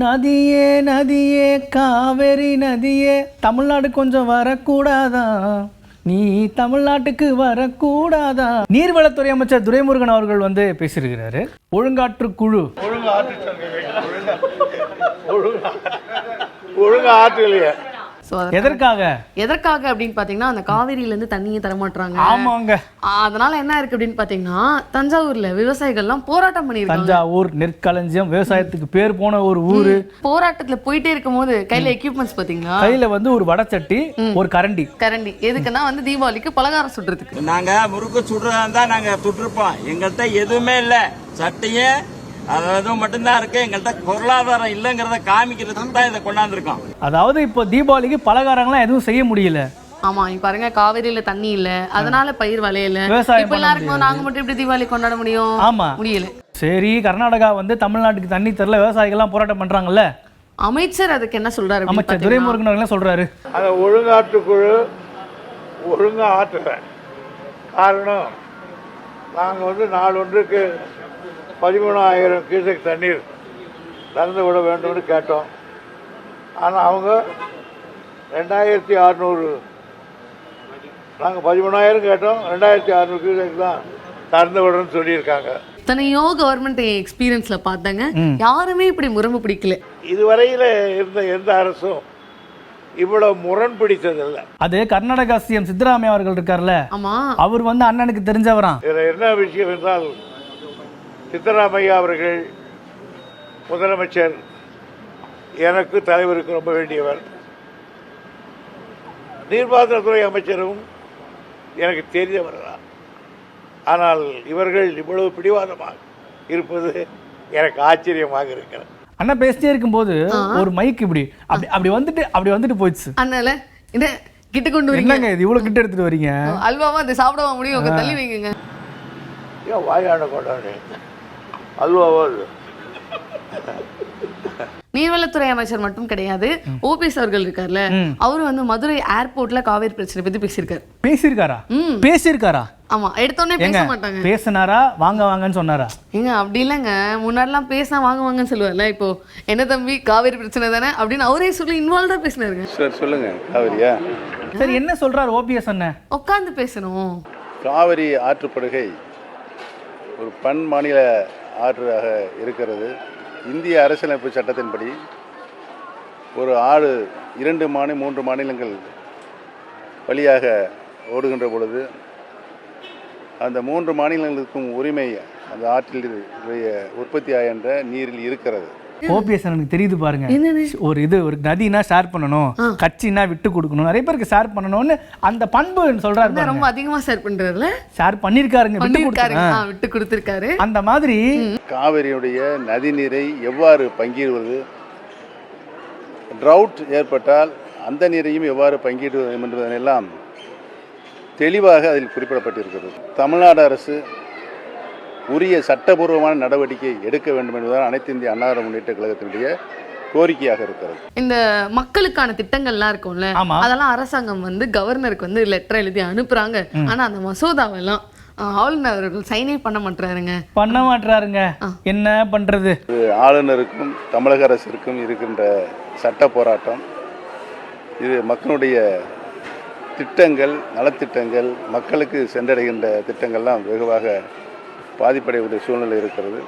நதியே நதியே காவேரி நதியே தமிழ்நாடு கொஞ்சம் வரக்கூடாதா, நீ தமிழ்நாட்டுக்கு வரக்கூடாதா? நீர்வளத்துறை அமைச்சர் துரைமுருகன் அவர்கள் வந்து பேசியிருக்கிறாரு. ஒழுங்காற்று குழு ஆற்றுலையே எதற்காக அப்படின்னு பாத்தீங்கன்னா அந்த காவிரியில இருந்து தண்ணியை தரமாட்டாங்க. ஆமாங்க. அதனால என்ன இருக்கு அப்படின்னு பாத்தீங்கன்னா தஞ்சாவூர்ல விவசாயிகள் எல்லாம் போராட்டம் பண்ணிருக்காங்க. தஞ்சாவூர் நெற்களஞ்சியம், விவசாயத்துக்கு பேர் போன ஒரு ஊரு. போராட்டத்துல போயிட்டே இருக்கும் போது கையில எக்யூப்மெண்ட்ஸ் பாத்தீங்களா, கையில வந்து ஒரு வடச்சட்டி, ஒரு கரண்டி. எதுக்குன்னா வந்து தீபாவளிக்கு பலகாரம் சுடுறதுக்கு. நாங்க முறுக்கு சுடுறதா நாங்க சுட்டுருப்போம். எங்கள்கிட்ட எதுவுமே இல்ல, சட்டையே அது மட்டும்தான் இருக்கு. எங்கள்கிட்ட பொருளாதாரம் இல்லைங்கிறத காமிக்கிறதுக்கு தான் இதை கொண்டாந்துருக்கோம். அதாவது இப்போ தீபாவளிக்கு பலகாரங்களாம் எதுவும் செய்ய முடியல. ஆமா, இங்க பாருங்க காவிரியில தண்ணி இல்ல, அதனால பயிர் விளையல. இப்ப எல்லாருக்கும் நாங்க மட்டும் எப்படி தீபாவளி கொண்டாட முடியும்? ஆமா, முடியல. சரி, கர்நாடகா வந்து தமிழ்நாட்டுக்கு தண்ணி தரல, விவசாயிகள்லாம் போராட்டம் பண்றாங்கல்ல. அமைச்சர் அதுக்கு என்ன சொல்றாரு? அமைச்சர் துரைமுருகன் அவர்கள் சொல்றாரு, அந்த ஒழுங்காற்றுக்குழு ஒழுங்கா ஆற்றுற காரணம் நாங்க வந்து நாள் ஒன்றுக்கு 13,000 கியூசெக் தண்ணீர் திறந்து விட வேண்டும்னு கேட்டோம். ஆனால் அவங்க 2,600, நாங்கள் 13,000 கேட்டோம், 2,600 கியூசெக் தான் திறந்து விடணும்னு சொல்லியிருக்காங்க. இத்தனையோ கவர்மெண்ட் எக்ஸ்பீரியன்ஸ்ல பார்த்தாங்க, யாருமே இப்படி முரம்பு பிடிக்கல. இதுவரையில் இருந்த எந்த அரசும் இவ்வளவு முரண் பிடித்ததில்லை. அது கர்நாடகா சிஎம் சித்தராமையா அவர்கள் இருக்கார்ல, அவர் வந்து அண்ணனுக்கு தெரிஞ்சவரா. இதுல என்ன விஷயம் என்றால், சித்தராமையா அவர்கள் முதலமைச்சர், எனக்கு தலைவருக்கு ரொம்ப வேண்டியவர். நீர்ப்பாசனத்துறை அமைச்சரும் எனக்கு தெரிந்தவர் தான். ஆனால் இவர்கள் இவ்வளவு பிடிவாதமாக இருப்பது எனக்கு ஆச்சரியமாக இருக்கிறது. அண்ணா பேசிட்டே இருக்கும்போது ஒரு மைக் இப்படி அப்படி வந்துட்டு போயிடுச்சு. அதனால என்ன கிட்ட கொண்டு வரீங்க? இது இவ்வளவு கிட்ட எடுத்துட்டு வரீங்க? அல்வாவா அதை சாப்பிடவா முடியும்? உங்க தள்ளி வைங்க. ஏன் வாயாட கொண்டாடு அல்வாவா? நீர்வளத்துறை அமைச்சர் மட்டும் கிடையாது, ஓபிஎஸ் அவர்கள் இருக்கார்ல, அவரு வந்து மதுரை ஏர்போர்ட்ல காவேரி பிரச்சனை பத்தி பேசியிருக்காரா? ஆமா, எடுத்தோடனே பேச மாட்டாங்க. பேசினாரா? வாங்க வாங்கன்னு சொன்னாரா? ஏங்க அப்படி இல்லைங்க, முன்னாடிலாம் பேசினா வாங்க வாங்கன்னு சொல்லுவார்ல, இப்போ என்ன தம்பி காவேரி பிரச்சனை தானே அப்படின்னு அவரே சொல்லி இன்வால்வ்டா பேசினாருங்க. சார் சொல்லுங்க. காவிரியா? சரி, என்ன சொல்றாரு ஓபிஎஸ் அண்ணன்? உட்காந்து பேசணும். காவிரி ஆற்றுப்படுகை ஒரு பன் மாநில ஆற்றாக இருக்கிறது. இந்திய அரசியலமைப்பு சட்டத்தின்படி ஒரு ஆறு 2 3 மாநிலங்கள் வழியாக ஓடுகின்ற பொழுது அந்த 3 மாநிலங்களுக்கும் உரிமை அந்த ஆற்றில் உற்பத்தி ஆகின்ற நீரில் இருக்கிறது. ஓபிஎஸ் எனக்கு தெரியுது பாருங்க, ஒரு நதினா ஷேர் பண்ணணும், கட்சினா விட்டு கொடுக்கணும், நிறைய பேருக்கு ஷேர் பண்ணணும்னு அந்த பண்பு சொல்றாரு. ரொம்ப அதிகமா ஷேர் பண்றாருல, ஷேர் பண்ணிருக்காருங்க, விட்டு கொடுத்திருக்காரு. அந்த மாதிரி காவிரியுடைய நதி நீரை எவ்வாறு பங்கிடுவது, ட்ரவுட் ஏற்பட்டால் அந்த நீரையும் எவ்வாறு பங்கிடுவது என்பதெல்லாம் தெளிவாக அதில் குறிப்பிடப்பட்டிருக்கிறது. தமிழ்நாடு அரசு உரிய சட்டபூர்வமான நடவடிக்கை எடுக்க வேண்டும் என்பதுதான் அனைத்து இந்திய அண்ணா திராவிட முன்னேற்ற கழகத்தினுடைய கோரிக்கையாக இருக்கிறது. இந்த மக்களுக்கான திட்டங்கள்லாம் இருக்கும்ல, அதெல்லாம் அரசாங்கம் வந்து கவர்னருக்கு வந்து லெட்டர் எழுதி அனுப்புறாங்க. ஆனா அந்த மசோதாவெல்லாம் ஆளுநர் அவர்கள் சைனே பண்ண மாட்டாருங்க. என்ன பண்றது? ஆளுநருக்கும் தமிழக அரசிற்கும் இருக்கின்ற சட்ட போராட்டம், இது மக்களுடைய திட்டங்கள், நலத்திட்டங்கள், மக்களுக்கு சென்றடைகின்ற திட்டங்கள்லாம் வெகுவாக பாதிப்படையக்கூடிய சூழ்நிலை இருக்கிறது.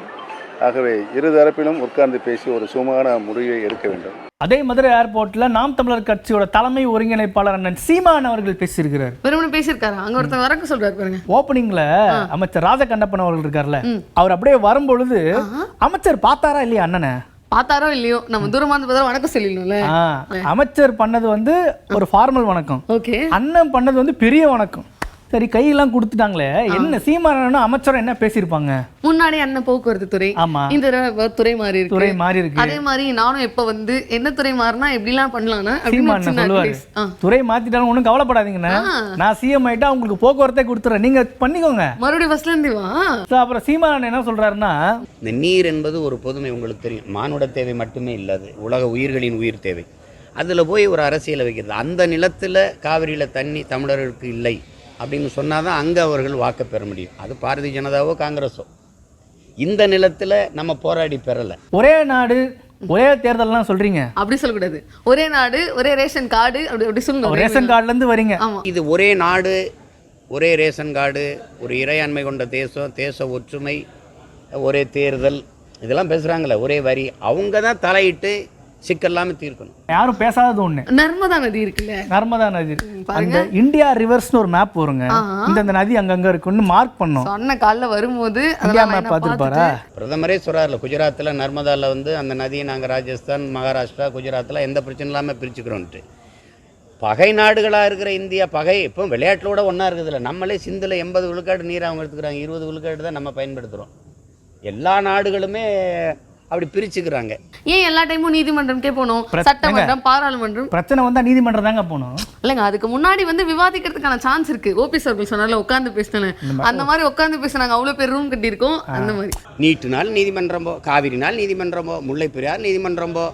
ஆகவே இருதரப்பிலும் உட்கார்ந்து பேசி ஒரு சுமூகமான முடிவை எடுக்க வேண்டும். அதே மதுரை ஏர்போர்ட்ல நாம் தமிழர் கட்சியோட தலைமை ஒருங்கிணைப்பாளர் அண்ணன் சீமான் அவர்கள் பேசியிருக்கிறார். அங்க ஒருத்தர் வரக்கு சொல்றாரு பாருங்க. ஓப்பனிங்ல அமைச்சர் ராஜகண்ணப்பன் அவர்கள் இருக்கார்ல, அவர் அப்படியே வரும்பொழுது அமைச்சர் பார்த்தாரா இல்லையா அண்ணனை? பார்த்தாரோ இல்லையோ, நம்ம தூரமா இருந்து பார்த்தா வணக்கம் சொல்லணும்ல. அமைச்சர் பண்ணது வந்து ஒரு ஃபார்மல் வணக்கம், அண்ணன் பண்ணது வந்து பெரிய வணக்கம். சரி, கையெல்லாம் கொடுத்துட்டாங்களே, என்ன சீமானனும் அமைச்சரும் என்ன பேசியிருப்பாங்க? முன்னாடி அண்ணன் போக்குவரத்து துறை, இந்த துறை மாறி இருக்கு. அதே மாதிரி நானும் எப்ப வந்து என்ன துறை மாறினா எப்படிலாம் பண்ணலாம்னா துறை மாத்திட்டாலும் ஒன்றும் கவலைப்படாதீங்கண்ணா, நான் சிஎம் ஆயிட்டா உங்களுக்கு போக்குவரத்தை கொடுத்துறேன், நீங்க பண்ணிக்கோங்க, மறுபடியும் ஃபர்ஸ்ட்ல இருந்து வா. அப்புறம் சீமானன் என்ன சொல்றாருன்னா, இந்த நீர் என்பது ஒரு பொதுமை, உங்களுக்கு தெரியும், மானுட தேவை மட்டுமே இல்லாது உலக உயிர்களின் உயிர் தேவை. அதில் போய் ஒரு அரசியலை வைக்கிறது, அந்த நிலத்தில் காவிரியில் தண்ணி தமிழர்களுக்கு இல்லை அப்படின்னு சொன்னால் தான் அங்கே அவர்கள் வாக்கு பெற முடியும். அது பாரதிய ஜனதாவோ காங்கிரஸோ. இந்த நிலத்தில் நம்ம போராடி பெறலை. ஒரே நாடு ஒரே தேர்தல்லாம் சொல்றீங்க, அப்படி சொல்லக்கூடாது. ஒரே நாடு ஒரே ரேஷன் கார்டு அப்படி சொல்லணும். ரேஷன் கார்டுல இருந்து வரீங்க. ஆமா, இது ஒரே நாடு ஒரே ரேஷன் கார்டு, ஒரு இறையாண்மை கொண்ட தேசம், தேச ஒற்றுமை, ஒரே தேர்தல், இதெல்லாம் பேசுகிறாங்களே, ஒரே வரி. அவங்க தான் தலையிட்டு சிக்கல்லாம தீர்க்கணும். யாரும் பேசாதது ஒண்ணு, நர்மதா நதி இருக்குல்ல, நர்மதா நதி. அந்த இந்தியா ரிவர்ஸ்னு ஒரு மேப் வருங்க, இந்த நதி அங்கங்க இருக்குன்னு மார்க் பண்ணோம். சொன்ன கால்ல வரும்போது இந்தியா மேப் பார்த்துருப்பாரா? பிரதமரே சொல்றாருல, குஜராத்தில் நர்மதாவில் வந்து அந்த நதியை நாங்கள் ராஜஸ்தான், மகாராஷ்டிரா, குஜராத்தில் எந்த பிரச்சனை இல்லாமல் பிரிச்சுக்கிறோன்ட்டு. பகை நாடுகளாக இருக்கிற இந்தியா, பகை இப்போ விளையாட்டிலோட ஒன்றா இருக்குதுல்ல. நம்மளே சிந்தில் 80 விழுக்காடு நீர் அவங்க எடுத்துக்கிறாங்க, 20 விழுக்காடு தான் நம்ம பயன்படுத்துகிறோம். எல்லா நாடுகளுமே அப்படி பிரிச்சுக்கிறாங்க. ஏன் எல்லா டைமும் நீதிமன்றம்க்கே போகணும்? சட்டமன்றம், பாராளுமன்றம் பிரச்சனை வந்தா நீதிமன்றம் தாங்க போகணும். இல்லைங்க, அதுக்கு முன்னாடி வந்து விவாதிக்கிறதுக்கான சான்ஸ் இருக்கு. ஓபிஎஸ் அவர்கள் சொன்னால உட்காந்து பேசினேன், அந்த மாதிரி உட்காந்து பேசினாங்க. அவ்வளோ பேர் ரூம் கட்டியிருக்கோம். அந்த மாதிரி நீட்டுனால் நீதிமன்றம் போ, காவிரினால் நீதிமன்றம் போ, முல்லை பெரியார் நீதிமன்றம் போ,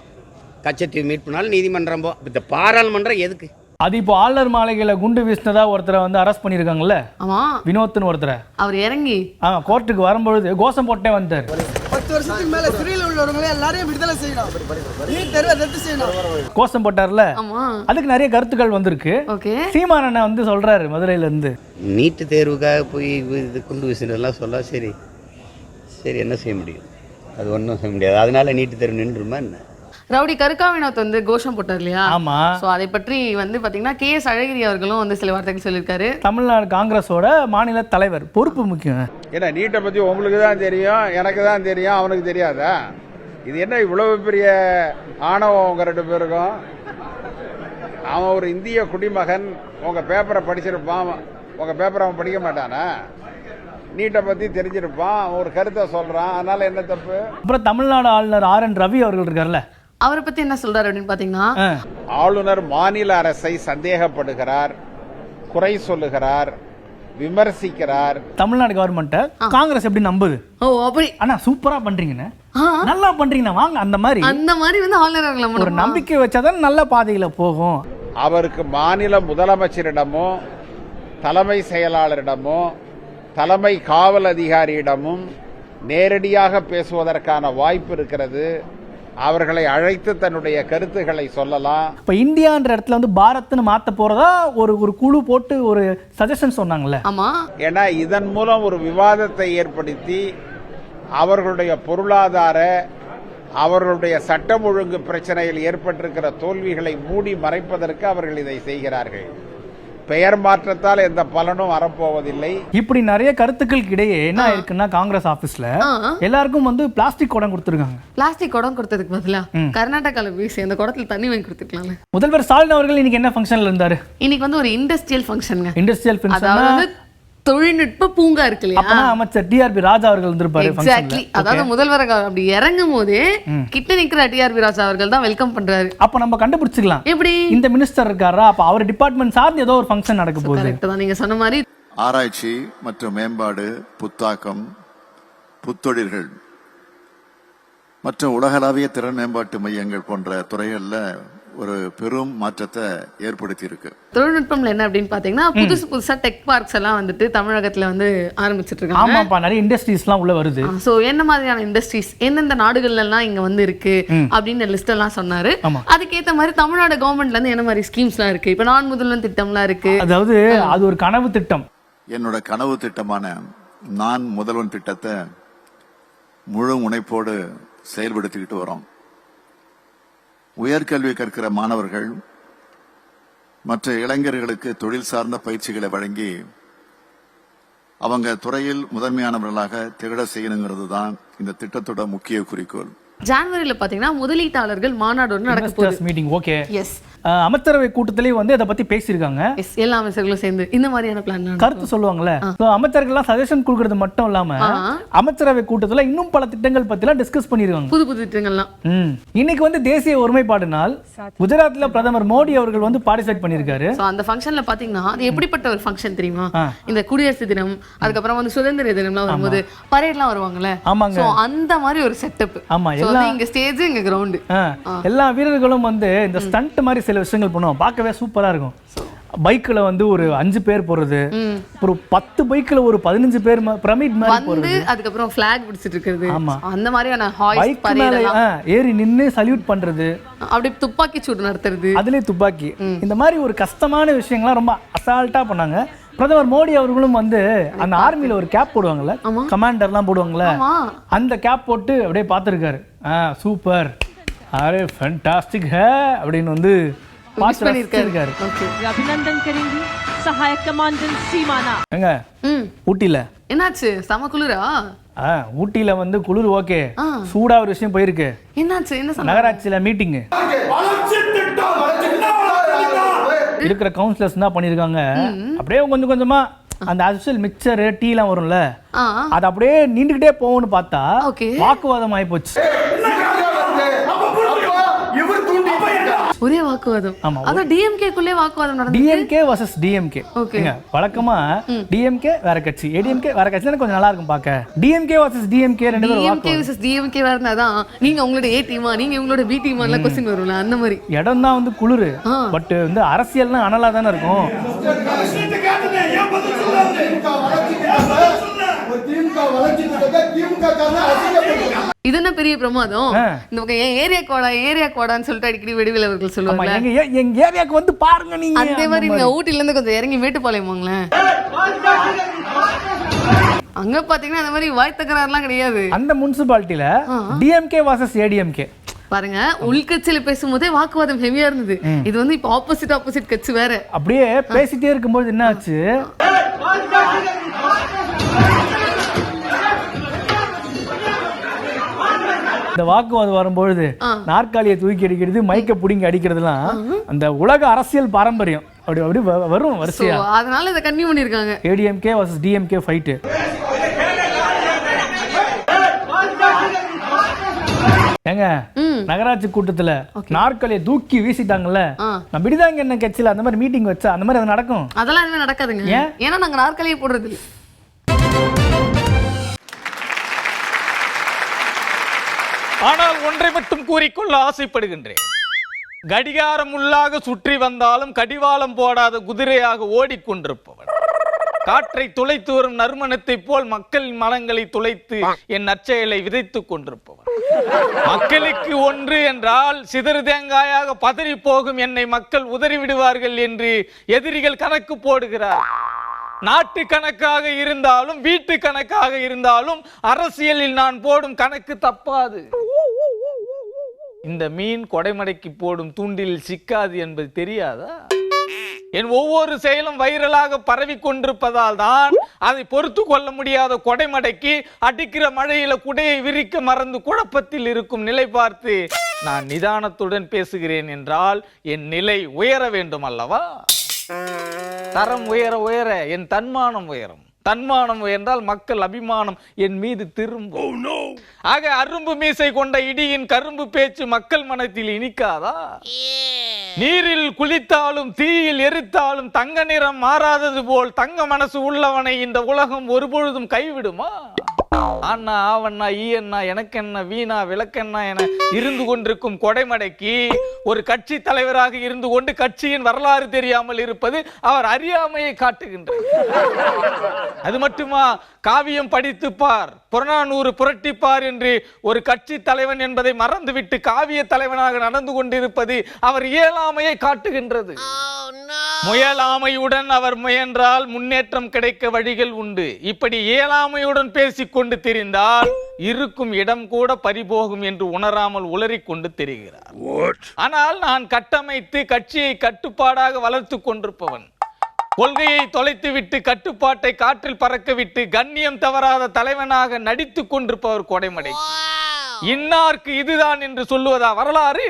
கச்சத்தீவு மீட்புனால் நீதிமன்றம் போ. இந்த பாராளுமன்றம் எதுக்கு? அது இப்போ ஆளுநர் மாளிகையில குண்டு வீசினதா ஒருத்தரை வந்து அரெஸ்ட் பண்ணிருக்காங்கல்ல, ஆமா, வினோத்னு ஒருத்தரை. அவர் இறங்கி கோர்ட்டுக்கு வரும்பொழுது கோஷம் போட்டே வந்தார். 10 வருஷத்துக்கு மேல சிறையில் உள்ளவங்களை எல்லாரையும் விடுதலை செய்யணும், நீட் தேர்வை ரத்து செய்யணும் கோஷம் போட்டார்ல. ஆமா, அதுக்கு நிறைய கருத்துக்கள் வந்திருக்கு. ஓகே, சீமானண்ணா வந்து சொல்றாரு மதுரையில இருந்து, நீட்டு தேர்வுக்காக போய் இது குண்டு வீசினதெல்லாம் சொல்ல. சரி சரி, என்ன செய்ய முடியும்? அது ஒன்றும் செய்ய முடியாது. அதனால நீட்டு தேர்வு நின்றுமா என்ன? ரவுடி கருக்கா வினோத் வந்து கோஷம் போட்டார் இல்லையா? ஆமா. சோ அதை பற்றி வந்து பாத்தீங்கன்னா KS அழகிரி அவர்களும் வந்து சில வார்த்தைகள் சொல்லியிருக்காரு. தமிழ்நாடு காங்கிரஸோட மாநில தலைவர், பொறுப்பு முக்கியம். ஏன்னா நீட்டை பற்றி உங்களுக்கு தான் தெரியும், எனக்கு தான் தெரியும், அவனுக்கு தெரியாதா? இது என்ன இவ்வளவு பெரிய ஆணவம் உங்க 2 பேருக்கும்? அவன் ஒரு இந்திய குடிமகன், உங்க பேப்பரை படிச்சிருப்பான், உங்க பேப்பரை அவன் படிக்க மாட்டானா? நீட்டை பற்றி தெரிஞ்சிருப்பான், ஒரு கருத்தை சொல்றான், அதனால என்ன தப்பு? அப்புறம் தமிழ்நாடு ஆளுநர் RN ரவி அவர்கள் இருக்கார்ல, அவரை பத்தி என்ன சொல்றாரு அப்படின்னு பாத்தீங்கன்னா, ஆளுநர் மாநில அரசை சந்தேகப்படுகிறார், குறை சொல்லுகிறார், விமர்சிக்கிறார். தமிழ்நாடு கவர்மெண்ட் காங்கிரஸ் எப்படி நம்புது? ஓ அப்படி, ஆனா சூப்பரா பண்றீங்கன்னு, நல்லா பண்றீங்கன்னா வாங்க. அந்த மாதிரி வந்து ஆளுநர் அவர்களை ஒரு நம்பிக்கை வச்சாதான் நல்ல பாதையில போகும். அவருக்கு மாநில முதலமைச்சரிடமோ தலைமை செயலாளரிடமோ தலைமை காவல் அதிகாரியிடமும் நேரடியாக பேசுவதற்கான வாய்ப்பு இருக்கிறது. அவர்களை அழைத்து தன்னுடைய கருத்துக்களை சொல்லலாம். இப்ப இந்தியான்ற இடத்துல வந்து பாரத்னு மாத்த போறதா ஒரு குழு போட்டு ஒரு சஜஷன் சொன்னாங்கல்ல. ஆமா, ஏன்னா இதன் மூலம் ஒரு விவாதத்தை ஏற்படுத்தி அவர்களுடைய பொருளாதார, அவர்களுடைய சட்டம் ஒழுங்கு பிரச்சனையில் ஏற்பட்டிருக்கிற தோல்விகளை மூடி மறைப்பதற்கு அவர்கள் இதை செய்கிறார்கள். பெயர் மாற்றத்தால் எந்த பலனும் வரப்போவதில்லை. இப்படி நிறைய கருத்துக்களுக்கு இடையே என்ன இருக்குன்னா, காங்கிரஸ் ஆபீஸ்ல எல்லாருக்கும் வந்து பிளாஸ்டிக் குடம் கொடுத்துருக்காங்க. பிளாஸ்டிக் குடம் கொடுத்ததுக்கு பதிலா கர்நாடகால வீசி அந்த குடத்துல தண்ணி வாங்கி கொடுத்துருக்கலாம். முதல்வர் ஸ்டாலின் அவர்கள் இன்னைக்கு என்ன ஃபங்க்ஷன்ல இருந்தாரு? இன்னைக்கு வந்து ஒரு இண்டஸ்ட்ரியல் ஃபங்க்ஷன். இண்டஸ்ட்ரியல் ஃபங்க்ஷன், அதாவது தொழில்நுட்ப பூங்கா இருக்கு இல்லையா? அப்பனா அமைச்சர் TRP ராஜா அவர்கள் வந்திருப்பாரு. எக்ஸாக்ட்லி, அதாவது முதல்வர் அப்படி இறங்கும் போதே கிட்ட நிக்கிற TRP ராஜா அவர்கள் தான் வெல்கம் பண்றாரு. அப்ப நம்ம கண்டுபிடிச்சிக்கலாம் எப்படி இந்த மினிஸ்டர் இருக்காரா, அப்ப அவர் டிபார்ட்மெண்ட் சார்ந்து ஏதோ ஒரு ஃபங்க்ஷன் நடக்க போகுது. கரெக்ட் தான் நீங்க சொன்ன மாதிரி. ஆராய்ச்சி மற்றும் மேம்பாடு, புத்தாக்கம், புத்தொழில்கள் மற்றும் உலகளாவிய திறன் மேம்பாட்டு மையங்கள் போன்ற துறைகள்ல ஒரு பெரும் மாற்றத்தை ஏற்படுத்தி இருக்கு. தொழில்நுட்பம்ல என்ன அப்படின்னு பாத்தீங்கன்னா, புதுசா டெக் பார்க்ஸ் எல்லாம் வந்துட்டு தமிழகத்துல வந்து ஆரம்பிச்சிட்டு இருக்காங்க. ஆமாப்பா, நிறைய இண்டஸ்ட்ரீஸ்லாம் உள்ள வருது. சோ என்ன மாதிரியான இண்டஸ்ட்ரீஸ் எந்தெந்த நாடுகள்ல எல்லாம் இங்க வந்து இருக்கு அப்படின்னு லிஸ்ட் எல்லாம் சொன்னாரு. அதுக்கேத்த மாதிரி தமிழ்நாடு கவர்மெண்ட்ல இருந்து என்ன மாதிரி ஸ்கீம்ஸ் எல்லாம் இருக்கு. இப்ப நான் முதல்வன் திட்டம்லாம் இருக்கு. அதாவது அது ஒரு கனவு திட்டம். என்னோட கனவு திட்டமான நான் முதல்வன் திட்டத்தை முழு முனைப்போடு செயல்படுத்திக்கிட்டு வரோம். உயர்கல்வி கற்கிற மாணவர்கள் மற்ற இளைஞர்களுக்கு தொழில் சார்ந்த பயிற்சிகளை வழங்கி அவங்க துறையில் முதன்மையானவர்களாக திகழ செய்யணுங்கிறது தான் இந்த திட்டத்தோட முக்கிய குறிக்கோள். ஜனவரியில பாத்தீங்கன்னா முதலீட்டாளர்கள் மாநாடு நடக்க போகுது. மீட்டிங். Okay, yes. அமைச்சரவை கூட்டத்திலே வந்து இதை பத்தி பேசியிருக்காங்க. எல்லா அமைச்சர்களும் சேர்ந்து இந்த மாதிரியான பிளான் கருத்து சொல்லுவாங்கல்ல. அமைச்சர்கள்லாம் சஜஷன் கொடுக்கறது மட்டும் இல்லாம அமைச்சரவை கூட்டத்துல இன்னும் பல திட்டங்கள் பத்தி எல்லாம் டிஸ்கஸ் பண்ணிருக்காங்க, புது புது திட்டங்கள்லாம். இன்னைக்கு வந்து தேசிய ஒருமைப்பாடு நாள். குஜராத்ல பிரதமர் மோடி அவர்கள் வந்து பார்ட்டிசிபேட் பண்ணிருக்காரு. அந்த ஃபங்க்ஷன்ல பாத்தீங்கன்னா அது எப்படிப்பட்ட ஒரு ஃபங்க்ஷன் தெரியுமா? இந்த குடியரசு தினம், அதுக்கப்புறம் வந்து சுதந்திர தினம்லாம் வரும்போது பரேட்லாம் வருவாங்கல்ல. ஆமாங்க, அந்த மாதிரி ஒரு செட்டப். ஆமா, இங்க ஸ்டேஜ், இங்க கிரவுண்ட். எல்லா வீரர்களும் வந்து இந்த ஸ்டண்ட் மாதிரி சில விஷயங்கள் பண்ணுவோம், பார்க்கவே சூப்பரா இருக்கும். பைக்கில் வந்து ஒரு 5 பேர் போகிறது, ஒரு 10 பைக்கில் ஒரு 15 பேர் பிரமிட் மாதிரி போகிறது, அதுக்கப்புறம் ஃபிளாக் பிடிச்சிட்டு இருக்கிறது, ஆமா அந்த மாதிரியான ஹாய்ஸ் மேலே ஏறி நின்று சல்யூட் பண்ணுறது, அப்படியே துப்பாக்கி சூடு நடத்துறது, அதுலேயே துப்பாக்கி, இந்த மாதிரி ஒரு கஷ்டமான விஷயங்கள்லாம் ரொம்ப அசால்ட்டாக பண்ணாங்க. பிரதமர் மோடி அவர்களும் வந்து அந்த ஆர்மியில் ஒரு கேப் போடுவாங்கல்ல, கமாண்டர்லாம் போடுவாங்கல்ல, அந்த கேப் போட்டு அப்படியே பார்த்துருக்காரு. சூப்பர், அரே ஃபேண்டாஸ்டிக் ஹே அப்படின்னு வந்து பண்ணிருக்காரு. அபிநந்தன் கரேங்கி சகாயக் கமாண்டன்ட் சீமானா. எங்க ஊட்டில என்னாச்சு? செம குளிரா? ஊட்டில வந்து குளிர் ஓகே, சூடா ஒரு விஷயம் போயிருக்கு. என்னாச்சு? என்ன நகராட்சியில மீட்டிங் இருக்கிற கவுன்சிலர்ஸ் என்ன பண்ணிருக்காங்க, அப்படியே கொஞ்சம் கொஞ்சமா அந்த அசுவல் மிக்சர் டீ எல்லாம் வரும்ல, அது அப்படியே நீண்டுகிட்டே போகும்னு பார்த்தா வாக்குவாதம் ஆகி போச்சு. ஒரே வாக்குவாதம். அதான் டிஎம்கே குள்ளே வாக்குவாதம் நடந்துச்சு. DMK versus DMK. ஓகேங்க, வழக்கமா டிஎம்கே வேற கட்சி, ஏடிஎம்கே வேற கட்சி தான் கொஞ்சம் நல்லா இருக்கும் பார்க்க. டிஎம்கே வர்சஸ் டிஎம்கே ரெண்டு பேரும் டிஎம்கே வர்சஸ் டிஎம்கே வரனாதான் நீங்க உங்களோட ஏ டீமா நீங்க உங்களோட பி டீமா எல்லாம் क्वेश्चन வரும்ல, அந்த மாதிரி. இடம் தான் வந்து குளிர், பட் வந்து அரசியல்னா அனலா தானே இருக்கும். இது என்ன பெரிய பிரமாதம்? இந்த பக்கம் ஏரியா கோடான்னு சொல்லிட்டு அடிக்கடி வெடிவேல் அவர்கள் சொல்லுவாங்க, எங்க ஏரியாக்கு வந்து பாருங்க நீங்க. அதே மாதிரி நீங்க ஊட்டில இருந்து கொஞ்சம் இறங்கி மேட்டுப்பாளையம் வாங்களேன், அங்க பாத்தீங்கன்னா அந்த மாதிரி வாய் தகராறுலாம் கிடையாது. அந்த முனிசிபாலிட்டியில டிஎம்கே வர்சஸ் ஏடிஎம்கே பாருங்க, உள்கட்சியில பேசும்போதே வாக்குவாதம் ஹெவியா இருந்தது. இது வந்து இப்ப ஆப்போசிட் கட்சி வேற. அப்படியே பேசிட்டே இருக்கும்போது என்ன ஆச்சு, இந்த வாக்குவாதம் வரும்பொழுது நாற்காலியை தூக்கி அடிக்கிறது, மைக்க புடிங்கி அடிக்கிறதுலாம் அந்த உலக அரசியல் பாரம்பரியம். அப்படி அப்படி வரும் வரிசையா. அதனால இத கன்டினியூ பண்ணிருக்காங்க. ADMK versus DMK fight. ஏங்க நகராட்சி கூட்டத்துல நாற்காலியை தூக்கி வீசிட்டாங்கல்ல, நம்ம விடுதாங்க என்ன கட்சியில அந்த மாதிரி மீட்டிங் வச்சா அந்த மாதிரி அது நடக்கும்? அதெல்லாம் எதுவுமே நடக்காதுங்க. ஏன்னா நாங்க நாற்காலியை போடுறது இல்லை. ஆனால் ஒன்றை மட்டும் கூறிக்கொள்ள ஆசைப்படுகின்றேன். கடிகாரம் உள்ளாக சுற்றி வந்தாலும் கடிவாளம் போடாத குதிரையாக ஓடிக்கொண்டிருப்பவன், காற்றை துளைத்து வரும் நறுமணத்தை போல் மக்களின் மனங்களை துளைத்து என் நற்செயலை விதைத்துக் கொண்டிருப்பவன், மக்களுக்கு ஒன்று என்றால் சிதறு தேங்காயாக பதறி போகும் என்னை மக்கள் உதறிவிடுவார்கள் என்று எதிரிகள் கணக்கு போடுகிறார். நாட்டு கணக்காக இருந்தாலும் வீட்டு கணக்காக இருந்தாலும் அரசியலில் நான் போடும் கணக்கு தப்பாது. இந்த மீன் கொடைமடைக்கு போடும் தூண்டில் சிக்காது என்பது தெரியாதா? என் ஒவ்வொரு செயலும் வைரலாக பரவி கொண்டிருப்பதால் தான் அதை பொறுத்து கொள்ள முடியாத கொடைமடைக்கு அடிக்கிற மழையில குடையை விரிக்க மறந்து குழப்பத்தில் இருக்கும் நிலை பார்த்து நான் நிதானத்துடன் பேசுகிறேன் என்றால் என் நிலை உயர வேண்டும் அல்லவா? தரம் உயர உயர என் தன்மானம் உயரும். தன்மானம் உயர்ந்தால் மக்கள் அபிமானம் என் மீது திரும்பும். ஆக அரும்பு மீசை கொண்ட இடியின் கரும்பு பேச்சு மக்கள் மனத்தில் இனிக்காதா? நீரில் குளித்தாலும் தீயில் எரித்தாலும் தங்க நிறம் மாறாதது போல் தங்க மனசு உள்ளவனை இந்த உலகம் ஒருபொழுதும் கைவிடுமா? அண்ணா ஆவண்ணா ஈயண்ணா எனக்கென்ன வீணா விளக்கெண்ணா என இருந்து கொண்டிருக்கும் கொடைமடைக்கு ஒரு கட்சி தலைவராக இருந்து கொண்டு கட்சியின் வரலாறு தெரியாமல் இருப்பது அவர் அறியாமையை காட்டுகின்றது. அது மட்டுமா, காவியம் படித்து பார், புறநானூறு புரட்டிப்பார் என்று ஒரு கட்சி தலைவன் என்பதை மறந்துவிட்டு காவிய தலைவனாக நடந்து கொண்டிருப்பது அவர் இயலாமையை காட்டுகின்றது. முயலாமையுடன் அவர் முயன்றால் முன்னேற்றம் கிடைக்க வழிகள் உண்டு. இப்படி இயலாமையுடன் பேசிக்கொண்டு தெரிந்தால் இருக்கும் இடம் கூட பறிபோகும் என்று உணராமல் உளறிக் கொண்டு தெரிகிறார். ஆனால் நான் கட்டமைத்து கட்சியை கட்டுப்பாடாக வளர்த்து கொண்டிருப்பவன், கொள்கையை தொலைத்து விட்டு கட்டுப்பாட்டை காற்றில் பறக்க விட்டு கண்ணியம் தவறாத தலைவனாக நடித்துக் கொண்டிருப்பவர் கொடைமடை. இன்னார்க்கு இதுதான் என்று சொல்லுவதா வரலாறு?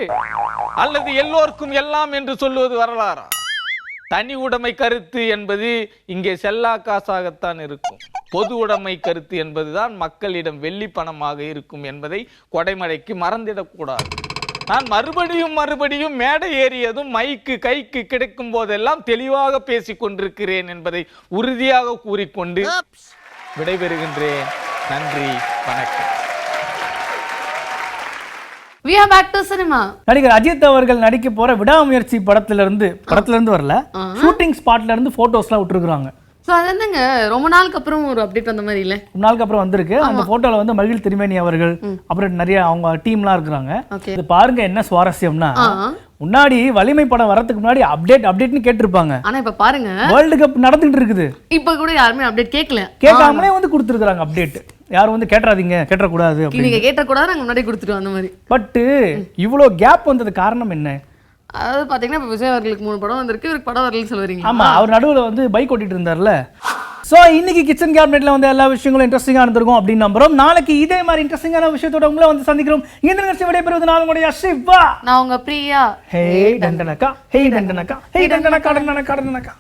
அல்லது எல்லோருக்கும் எல்லாம் என்று சொல்லுவது வரலாறா? தனி உடைமை கருத்து என்பது இங்கே செல்லா காசாகத்தான் இருக்கும். பொது உடைமை கருத்து என்பதுதான் மக்களிடம் வெள்ளி பணமாக இருக்கும் என்பதை கொடைமடைக்கு மறந்திடக்கூடாது. நான் மறுபடியும் மேடை ஏறியதும் மைக்கு கைக்கு கிடைக்கும் போதெல்லாம் தெளிவாக பேசிக் கொண்டிருக்கிறேன் என்பதை உறுதியாக கூறிக்கொண்டு விடைபெறுகின்றேன். நன்றி, வணக்கம். We are back to cinema. நடிகர் அஜித் அவர்கள் நடிக்க போற விடாமுயற்சி படத்துல இருந்து வரல, ஷூட்டிங் ஸ்பாட்ல இருந்து போட்டோஸ்லாம் விட்டுருக்காங்க. ஸோ அது என்னங்க ரொம்ப நாளுக்கு அப்புறம் ஒரு அப்டேட் வந்த மாதிரி இல்லை? ரொம்ப நாளுக்கு அப்புறம் வந்திருக்கு. அந்த போட்டோல வந்து மகிழ் திருமேனி அவர்கள் அப்புறம் நிறைய அவங்க டீம்லாம் இருக்கிறாங்க. இது பாருங்க என்ன சுவாரஸ்யம்னா, முன்னாடி வலிமை படம் வரதுக்கு முன்னாடி அப்டேட்னு கேட்டிருப்பாங்க. ஆனா இப்ப பாருங்க வேர்ல்டு கப் நடந்துட்டு இருக்குது, இப்ப கூட யாருமே அப்டேட் கேட்காமலே வந்து கொடுத்துருக்காங்க அப்டேட். யாரும் வந்து கேட்டுறாதீங்க, கேட்டக்கூடாது, நீங்க கேட்டக்கூடாது, நாங்க முன்னாடி கொடுத்துருவோம் அந்த மாதிரி. பட் இவ்வளோ கேப் வந்தது காரணம் என்ன? அதாவது பாத்தீங்கன்னா இப்ப விஜய் அவர்களுக்கு 3 படம் வந்திருக்கு, இவருக்கு படம் வரலன்னு சொல்லுவீங்க. ஆமா, அவர் நடுவுல வந்து பைக் ஓட்டிட்டு இருந்தார்ல. சோ இன்னைக்கு கிச்சன் கேபினெட்ல வந்து எல்லா விஷயங்களும் இன்ட்ரெஸ்டிங்கா இருந்திருக்கும் அப்படின்னு நம்புறோம். நாளைக்கு இதே மாதிரி இன்ட்ரெஸ்டிங்கான விஷயத்தோட உங்களை வந்து சந்திக்கிறோம். இந்த நிகழ்ச்சி விடைபெறுவது நான் உங்களுடைய சிவா. நான் உங்க பிரியா. ஹே டண்டனக்கா, ஹே டண்டனக்கா, ஹே டண்டனக்கா, டண்டனக்கா, டண்டனக்கா.